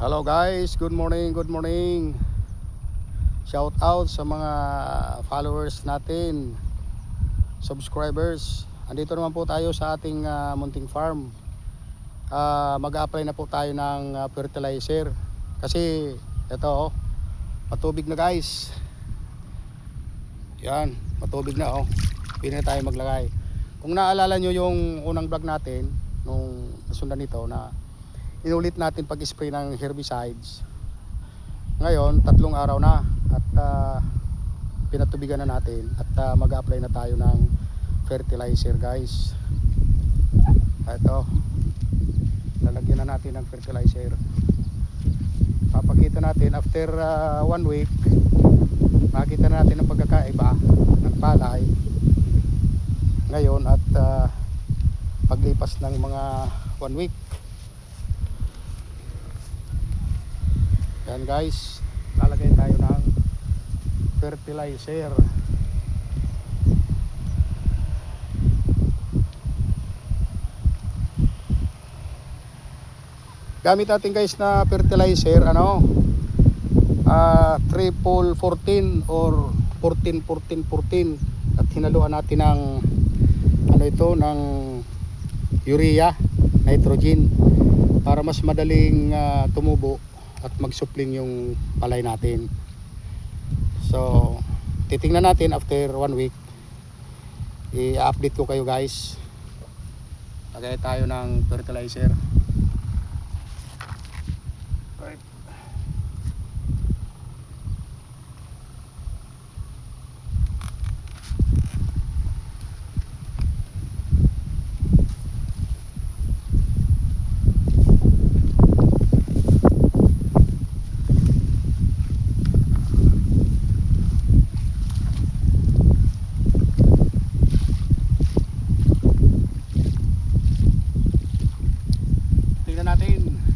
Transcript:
Hello guys, good morning, good morning. Shout out sa mga followers natin, subscribers. Andito naman po tayo sa ating munting farm. Mag-apply na po tayo ng fertilizer. Kasi ito matubig na guys. Yan, matubig na Pwede na tayo maglagay. Kung naalala nyo yung unang vlog natin, nung nasundan nito na inulit natin pag-spray ng herbicides. Ngayon, 3 araw na at pinatubigan na natin at mag-apply na tayo ng fertilizer guys. Ito, lalagyan na natin ng fertilizer. Papakita natin after 1 week, makita na natin ang pagkakaiba ng palay ngayon at paglipas ng mga 1 week. Yan guys, lalagay tayo ng fertilizer. Gamit natin guys na fertilizer triple 14 or 14 at hinaluan natin ng ng urea, nitrogen para mas madaling tumubo at magsupling yung palay natin. So titingnan natin after 1 week, i-update ko kayo guys. Lagay tayo ng fertilizer. Right. Tingnan natin.